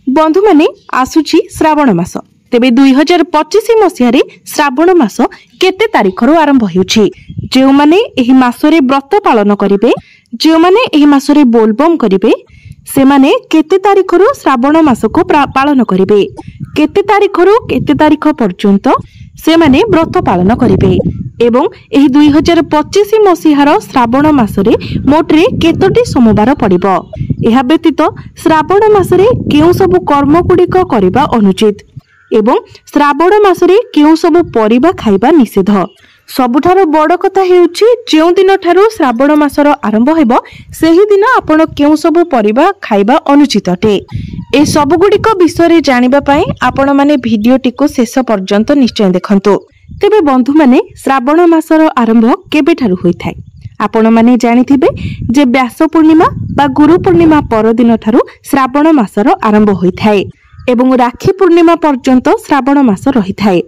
बंधु माने आसुची श्रावण मास। तेबे 2025 मसीह श्रावण मास केते तारिखरु आरंभ होउछि। जे माने एही मासरे व्रत पालन करिवे, जे माने एही मासरे बोलबम करिवे, से माने केते तारिखरु श्रावण मास को पालन करिवे, केते तारिखरु केते तारिख पर्यंत से माने व्रत पालन करिवे एवं एही 2025 मसीहार श्रावण मासरे मोटरे केतोटी सोमवार पड़िबो। एहा व्यतीत श्रावण मासरे केउ सब कर्म गुड़िक करिबा अनुचित एवं श्रावण मासरे केउ सब परिबा खाइबा निषेध। सबुठारो बड़ कथा हेउछि जेउ दिन ठारू श्रावण मासर आरंभ हेबो सेही दिन आपण केउ सब परिबा खाइबा अनुचित अटे। ए सब गुड़िक विषय जानिबा पई आपण माने भिडियोटी को शेष पर्यंत निश्चय देखंतु। तेबे बंधु माने श्रावण मासर आरंभ केबे ठारू होइथाय? आपण माने जानिथिबे जे व्यास पूर्णिमा बा गुरु पूर्णिमा पर दिन ठारू श्रावण मासर आरंभ होइथाय एवं राखी पूर्णिमा पर्यंत श्रावण मास रहिथाय।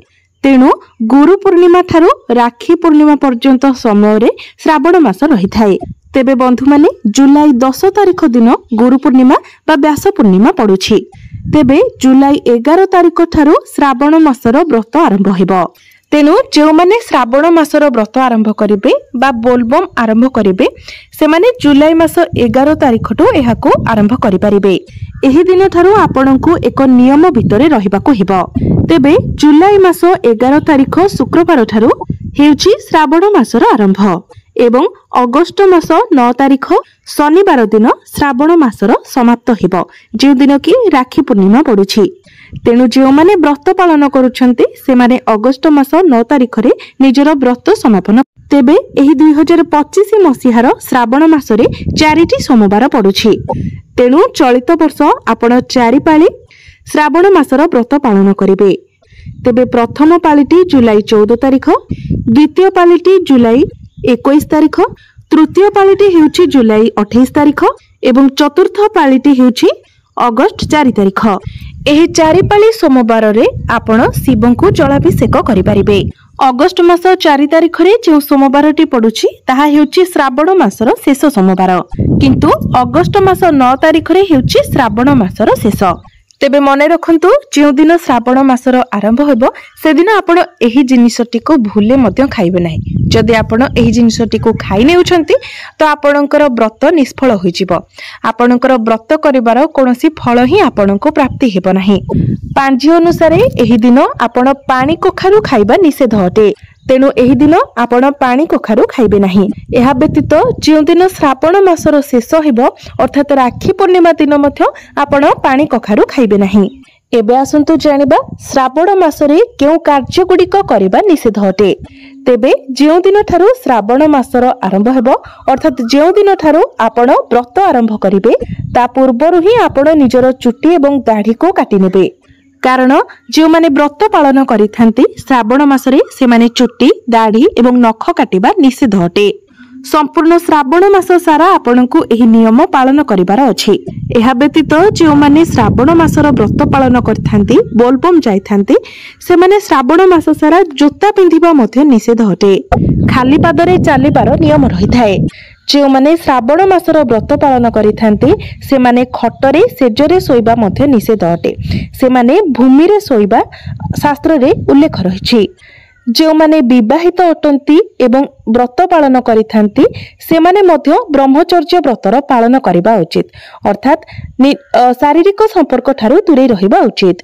तेणु गुरु पूर्णिमा ठारू राखी पूर्णिमा पर्यंत समय रे श्रावण मास रहिथाय। तेबे बंधु माने जुलाई 10 तारिख दिन गुरु पूर्णिमा बा व्यास पूर्णिमा पड़ुछि। तेबे जुलाई 11 तारिख ठारू श्रावण मासर व्रत आरंभ हेबो। तेणु जो माने श्रावण मासर व्रत आरंभ करिवे बा बोलबम आरंभ करिवे से माने जुलाई मास 11 तारिख ठो एहाको आरंभ करि परिबे। एही दिन ठारू आपणको एक नियम भितरे रहिबाको हेबो। तेबे जुलाई मास 11 तारिख शुक्रवार ठारू हेउछि श्रावण मासर आरंभ एवं अगस्त मास 9 तारिख शनिवार दिन श्रावण मासर समाप्त हेबो, जे दिन कि राखी पूर्णिमा पड़ुछि। तेणु जो माने व्रत पालन करुछंती से माने अगस्त मास 9 तारिख रे निजर व्रत समापन। तेबे एही 2025 मसीहार श्रावण मासरे 4टी सोमवार पड़ुछि। तेणु चलित वर्ष आपण 4 पाली श्रावण मासर व्रत पालन करिवे। तेबे प्रथम पालीटी जुलाई 14 तारिख, द्वितीय पालीटी जुलाई 21 तारिख, तृतीय पालीटी हेउछि जुलाई 28 तारिख एवं चतुर्थ पालीटी हेउछि अगस्त 4 तारिख। एही 4 पाली सोमवार रे आपण शिव को जलाभिषेक करि परिबे। अगस्त मास 4 तारिख रे जे सोमवारटी पड़ुछि ताहा हेउछि श्रावण मासर शेष सोमवार, किंतु अगस्त मास 9 तारिख रे हेउछि श्रावण मासर शेष। तेबे मने रखंतु जे दिन श्रावण मासर आरंभ हेबो से दिन आपण एही जिनिसटी को भूले मध्य खाइबे नाही। जदि आपण एही जिनिसटी को खाइ नेउछंती तो आपणकर व्रत निष्फल होई जिवो। आपणकर व्रत करिवार कोनोसी फल ही आपणको प्राप्ति हेबो नाही। पांजी अनुसार एही दिन आपण पानी कखारु खाइबा निषेध अटे। तेणु एही दिन आपण पानी कखारु खाइबे नाही। एहा व्यतीत जे दिन श्रावण मासर शेष हेबो अर्थात राखी पूर्णिमा दिन मध्य आपण पानी कखारु खाइबे नाही। एबे आसंतु जानिबा श्रावण मासरे केउ कार्य गुड़िक करिबा निषेध अटे। तेबे जे दिन ठारू श्रावण मासर आरंभ हेबो अर्थात जे दिन ठारू आपण व्रत आरंभ करिवे ता पूर्वरु ही आपण निजर चुट्टी एवं दाढ़ी को काटि नेबे। कारण जो माने व्रत पालन करिथांती श्रावण मासरे से माने चुट्टी दाढ़ी एवं नख काटिबा निषेध अटे। संपूर्ण श्रावण मास सारा आपनकु एही नियम पालन करिबार अछि। एहा व्यतीत जो माने श्रावण मासर व्रत पालन करिथांती बोलबम जाइथांती से माने श्रावण मास सारा जोता पिंधिबा मध्ये निषेध अटे। खाली पादरे चालिबार नियम रहिथाय। जो माने श्रावण मासर व्रत पालन करिथांती से माने खटरे सेजरे सोइबा मध्ये निषेध अटे। से माने भूमि रे सोइबा शास्त्र रे उल्लेख रहिछि। जो माने विवाहित अटंती एवं व्रत पालन करिथांती से माने मध्य ब्रह्मचर्य व्रतर पालन करिबा उचित, अर्थात शारीरिक संपर्क ठारू दूरे रहिबा उचित।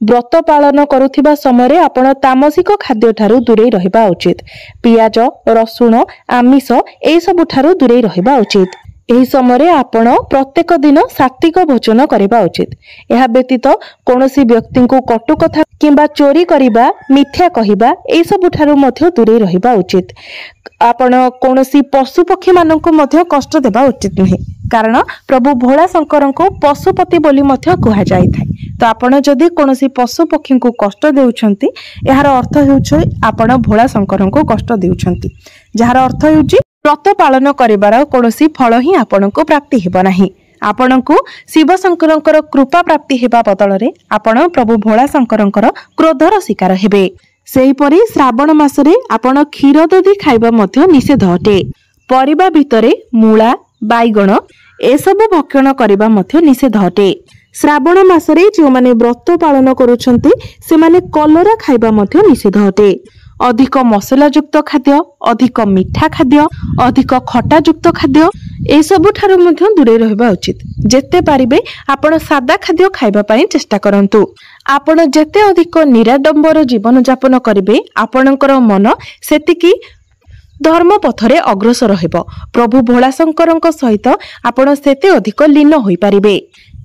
व्रत पालन करुथिबा समय रे आपण तामसिक खाद्य ठारू दूरे रहिबा उचित। पियाज रसुण आमिष ए सब ठारू दूरे रहिबा उचित। एही समय रे आपण प्रत्येक दिन सात्विक भोजन करिबा उचित। एहा व्यतीत कोनोसी व्यक्ति को कटु कथा किंबा चोरी करिबा मिथ्या कहिबा ए सब ठारू मध्य दूरे रहिबा उचित। आपण कोनोसी पशु पक्षी माननको मध्य कष्ट देबा उचित नहे, कारण प्रभु भोला शंकर को पशुपति बोली मध्य कुहा जाय थाय। तो आपण जदि कोनोसी पशु पक्षी को कष्ट देउछंती एहार अर्थ हेउछ आपण भोला शंकर को कष्ट देउछंती, जहार अर्थ हेउची व्रत पालन करिबार कोनोसी फल ही आपणको प्राप्ति हेबो नाही। आपणको शिव शंकरंकर कृपा प्राप्ति हेबा बदल रे आपण प्रभु भोला शंकरंकर क्रोधर शिकार हेबे। सेहीपरि श्रावण मासरे आपण क्षीर दधी खाइबा मध्ये निषेध अटे। परिबा भितरे मूला बाइगण एसबु भक्षण करबा मध्ये निषेध अटे। श्रावण मासरे जो माने व्रत पालन करुछंती से माने कलरा खाइबा मध्य निषेध अटे। अधिक मसलायुक्त खाद्य, अधिक मीठा खाद्य, अधिक खटायुक्त खाद्य ए सबु ठारू मध्य दूरे रहबा उचित। जेते पारिबे आपण सादा खाद्य खाइबा पई चेष्टा करंतु। आपण जेते अधिक निराडंबर जीवन यापन करिवे आपणकर मन सेतिकी धर्म पथरे अग्रसर हेब। प्रभु भोलाशंकर सहित आपण सेते अधिक लीन होई पारिबे।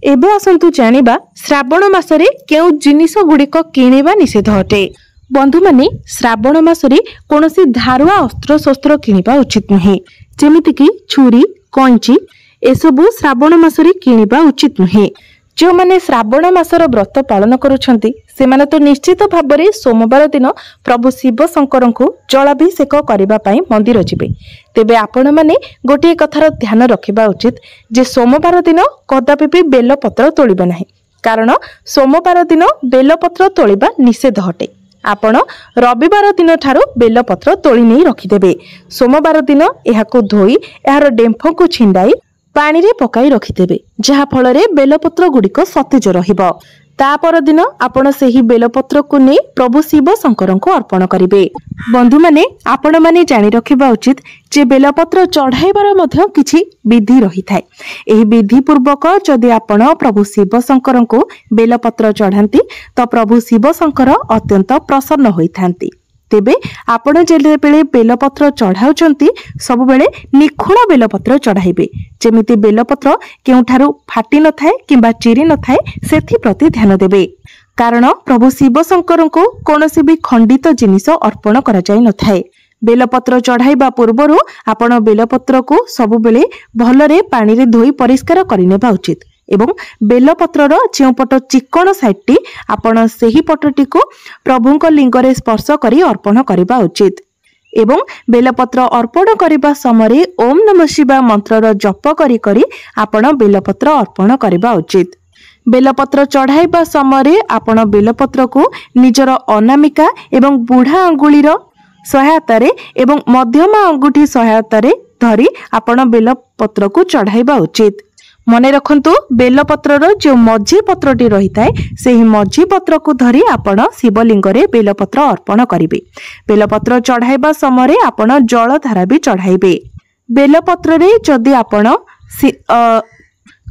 एबे आसंतु जानिबा श्रावण मासरे केउ जिनिस गुड़िक किणिबा निषेध अटे। बंधु माने श्रावण मासरे कोनोसी धारुआ अस्त्र शस्त्र किणिबा उचित नुहे, जेमिति कि छुरी, कैंची एसबु श्रावण मासरे किणिबा उचित नुहे। जो माने श्रावण मासर व्रत पालन करुछंती से माने तो निश्चित भाबरे सोमवार दिन प्रभु शिव शंकर को जलाभिषेक करबा पई मंदिर जिबे। तेबे आपण माने गोटे कथार ध्यान रखिबा उचित जे सोमवार दिन कदापि भी बेलपत्र तोलिबा नाही, कारण सोमवार दिन बेलपत्र तोलिबा निषेध हटे। आपण रविवार दिन ठारू बेलपत्र तोली नहीं रखिदेबे। सोमवार दिन एहाको धोई एहार डेम्फ को छिंडाई पानी रे पकाई रखिदेबे, जहा फल बेलपत्र गुड़िक सतेज रहिबो। तापर दिन आपण सेही बेलपत्र को नहीं प्रभु शिव शंकर को अर्पण करिवे। बंधु माने आपण माने जानि रखिबा उचित जे बेलपत्र चढ़ाइबार मध्य किछि विधि रही थाए। एही विधि पूर्वक जदि आपण प्रभु शिव शंकर को बेलपत्र चढ़ांती तो प्रभु शिव शंकर अत्यंत प्रसन्न होइथांती। तेबे आपण जेबेले बेलपत्र चढ़ाउचंती सब बेले निखुण बेलपत्र चढ़ाइबे, जेमिति बेलपत्र केउठारु फाटी न थाए किंबा चिरी न थाए सेथि प्रति ध्यान देबे। कारण प्रभु शिव शंकर को कोनोसी भी खंडित जिनिस अर्पण करा जाय न थाए। बेलपत्र चढ़ाइबा पूर्वरु आपण बेलपत्र को सब बेले भलरे पानी रे धोई परिष्कार करिनेबा उचित एवं बेलपत्रर जो पट चिकण साइडटी आपण सेही पटटी को प्रभुंक लिंगरे स्पर्श करी अर्पण करिबा उचित। एवं बेलपत्र अर्पण करिबा समय ओम नमः शिवाय मंत्रर जप करी करी आपण बेलपत्र अर्पण करिबा उचित। बेलपत्र चढ़ाइबा समय आपण बेलपत्र को निजर अनामिका एवं बुढ़ा अंगुलीर सहायतार एवं मध्यमा अंगुठी सहायतार धरी आपण बेलपत्र को चढ़ाइबा उचित। मने रखंतु बेलपत्रर जो मझी पत्रटी रही थाए सेही मझी पत्र को धरी आपण शिवलिंग रे बेलपत्र अर्पण करिवे। बेलपत्र चढ़ाइबा समय आपण जल धारा भी चढ़ाइबे। बेलपत्र रे जदि आपण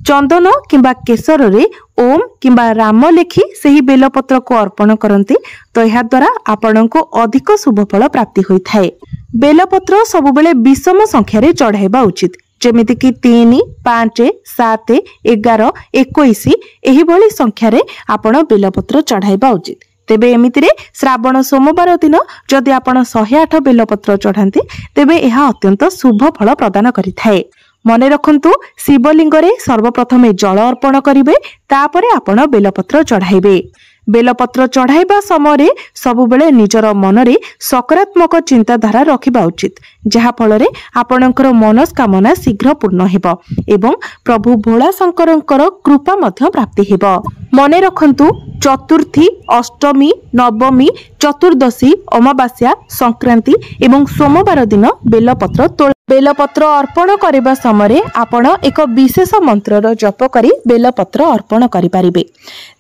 चंदन किंबा केसर रे ओम किंबा राम लेखि सेही बेलपत्र को अर्पण करंती तो यह द्वारा आपण को अधिक शुभ फल प्राप्ति होई थाए। बेलपत्र सब बेले विषम संख्या रे चढ़ाइबा उचित, जेमिति कि 3, 5, 7, 11, 21 एही भली संख्या रे आपण बेलपत्र चढ़ाइबा उचित। तेबे एमिति रे श्रावण सोमवार दिन जदि आपण 108 बेलपत्र चढ़ांती तेबे यह अत्यंत शुभ फल प्रदान करिथाए। मने रखंतु शिवलिंग रे सर्वप्रथमे जल अर्पण करिवे, तापरे आपण बेलपत्र चढ़ाइबे। बेलपत्र चढ़ाइबा समय सब बेले निजर मन रे सकारात्मक चिंताधारा रखिबा उचित, जहा फल रे आपणकर मनस्कामना शीघ्र पूर्ण हेबो एवं प्रभु भोलाशंकरंकर कृपा मध्य प्राप्ति हेबो। मने रखंतु चतुर्थी, अष्टमी, नवमी, चतुर्दशी, अमावास्या, संक्रांति एवं सोमवार दिन बेलपत्र अर्पण करबा समय आपण एक विशेष मंत्रर जप करी बेलपत्र अर्पण करि पारिबे।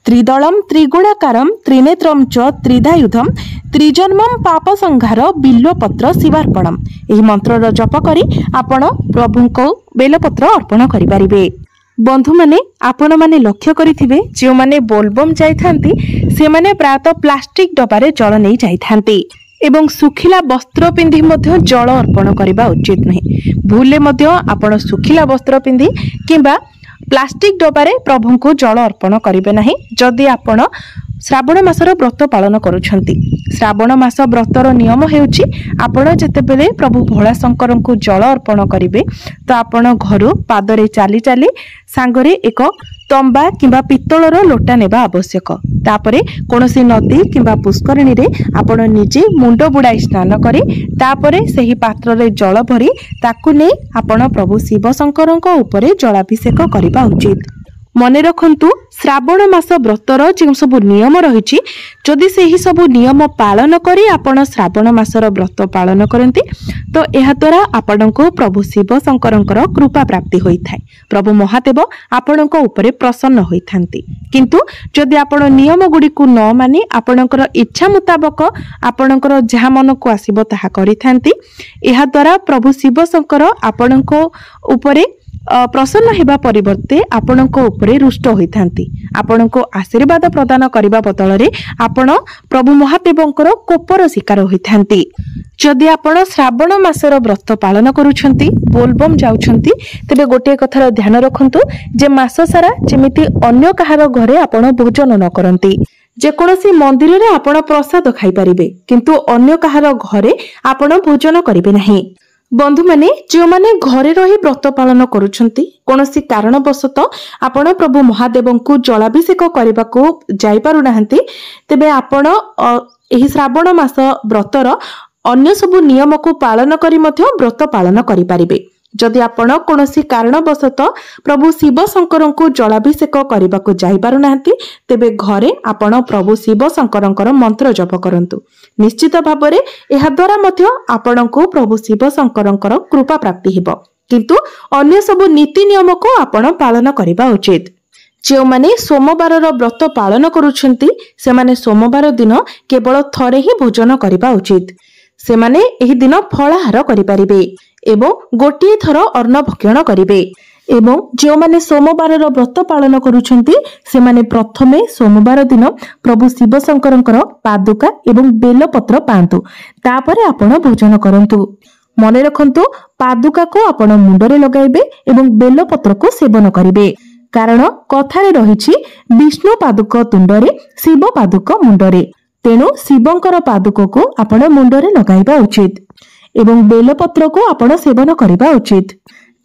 त्रिदलम त्रिगुणाकारम त्रिनेत्रम च त्रिधायुधम त्रिजन्मम पाप संहार बिल्वपत्र शिवार्पणम एही मंत्रर जप करी आपण प्रभुको बेलपत्र अर्पण करि पारिबे। बंधु माने आपण माने लक्ष्य करिथिबे जे माने बोलबम जाइथांती से माने प्रायतः प्लास्टिक डबारे जल नहीं जाइथांती एवं सुखिला वस्त्र पिंधि मध्य जल अर्पण करबा उचित नहीं। भूले मध्य आपण सुखिला वस्त्र पिंधि किंबा प्लास्टिक डबारे प्रभु को जल अर्पण करिवे नाही। जदि आपण श्रावण मासर व्रत पालन करुछंती, श्रावण मास व्रतर नियम हेउची आपण जेतेबेले प्रभु भोलाशंकर को जल अर्पण करिवे तो आपण घरु पादरे चाली चाली सांगरे एक तंबा किंबा पित्तलर लोटा नेबा आवश्यक। तापरे कोनोसी नदी किंबा पुष्करिणी रे आपण निजे मुंड बुड़ाई स्नान करी तापरे सेही पात्र रे जल भरी ताकु नै आपण प्रभु शिव शंकरଙ୍କ उपरे जलाभिषेक करिबा उचित। मने रखंतु श्रावण मास व्रतर जो सब नियम रही जदि से ही सब नियम पालन करी आपण श्रावण मासर व्रत पालन करती तो यह द्वारा आपण को प्रभु शिव शंकर कृपा प्राप्ति होता है। प्रभु महादेव आपण उपरे प्रसन्न होइथांती। किंतु जदि आपण नियम गुडी को न मानी आपणकर इच्छा मुताबक आपणकर जहा मन को आसीबो ताहा करिथांती यह द्वारा प्रभु शिव शंकर आपण को उपरे प्रसन्न हेबा परिवर्ते आपणको उपरे रुष्ट होइथांती। आपणको आशीर्वाद प्रदान करिबा बदଳରେ आपण प्रभु महादेवंकर कोपर शिकार होइथांती। जदि आपण श्रावण मासर व्रत पालन करूछंती बोलबम जाउछंती तेबे गोटे कथार ध्यान रखंतु जे मास सारा जेमिति अन्य कहार घरे आपण भोजन न करंती। जेकोसी मंदिर रे आपण प्रसाद खाई परिबे किंतु अन्य कहार घरे आपण भोजन करिबे नाही। बंधु माने जो माने घरे रही व्रत पालन करुछंती कोनोसी कारणवशत आपण प्रभु महादेव को जलाभिषेक करने को जाई पारु नाहंती तेबे आपण एही श्रावण मास व्रतर अन्य सबु नियम को पालन करी मध्य व्रत पालन करि परिबे। जदि आपण कोनोसी कारणवशत प्रभु शिव शंकर को जलाभिषेक करने को जाई पारु नाहंती तेबे घरे आपण प्रभु शिव शंकर मंत्र जप करंतु। निश्चित भाबरे एहा द्वारा मध्य आपण को प्रभु शिव शंकर कृपा प्राप्ति हेबो। किंतु अन्य सब नीति नियम को आपण पालन करबा उचित। जो माने सोमवार व्रत पालन करूछंती से माने सोमवार दिन केवल थरे ही भोजन करबा उचित। से माने एही दिन फलाहार करि परिबे एवं गोटे थर अन्न भक्षण करिवे। एवं जो माने सोमवार व्रत पालन करूछंती से माने प्रथमे सोमवार दिन प्रभु शिव शंकर पादुका एवं बेलपत्र पांतु तापरे आपण भोजन करंतु। मने रखंतु पादुका को आपण मुंडरे लगाइबे एवं बेलपत्र को सेवन करिवे कारण कथारे रहिछि विष्णु पादुक तुंडरे शिव पादुक मुंडरे तेणु शिवंकर पादुक को आपण मुंडरे लगाइबा उचित एवं बेलपत्र को आपण सेवन करिबा उचित।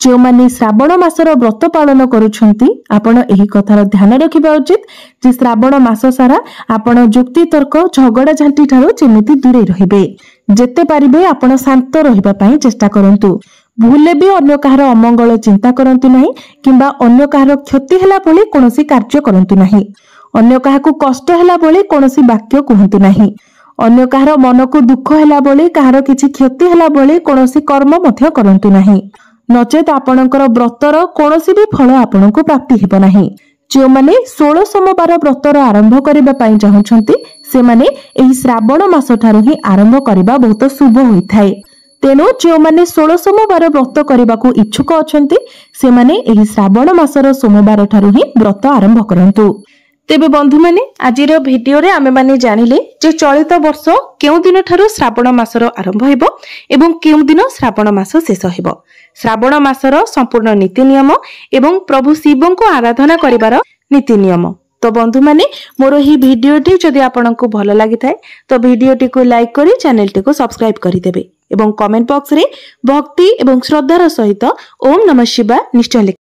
जो माने श्रावण मासर व्रत पालन करूछंती आपण एही कथार ध्यान रखिबा उचित जे श्रावण मास सारा आपण जुक्ति तर्क झगड़ा झांटी ठारो जेमिति दूरे रहिबे। जेते पारिबे आपण शांत रहिबा पई चेष्टा करंतु। भूले भी अन्य कहार अमंगल चिंता करंतु नाही किंबा अन्य कहार क्षति हैला बोली कोनोसी कार्य करंतु नाही। अन्य काहाकू कष्ट हैला बोली कोनोसी वाक्य कहंतु नाही। अन्य कहार मन को दुख हैला बोली कहार किछि क्षति हैला बोली कोनोसी कर्म मध्य करंतु नाही नचेत आपणकर व्रतर कोनोसी भी फल आपणको प्राप्ति हेबो नाही। जो माने 16 सोमवार व्रतर आरंभ करिबा पई चाहुछंती से माने एही श्रावण मास ठारो ही आरंभ करिबा बहुत शुभ होइथाय। तेणु जो माने 16 सोमवार व्रत करने को इच्छुक अछंती से माने एही श्रावण मासर सोमवार ठारू ही व्रत आरंभ करंतु। तेबे बंधु माने आजिर भिडियो रे आमे माने जानिले जे चलित वर्ष केउ दिन ठारू श्रावण मासर आरंभ हेबो एवं केउ दिन श्रावण मास शेष हेबो। श्रावण मासर संपूर्ण नीति नियम एवं प्रभु शिव को आराधना करिवार नीति नियम। तो बंधु माने मोर ही भिडियोटी जदि आपनकु भल लागि थाए तो भिडियोटी को लाइक करी चैनल टी को सब्सक्राइब करि देबे एवं कमेंट बॉक्स रे भक्ति एवं श्रद्धार सहित ओम नमः शिवाय निश्चय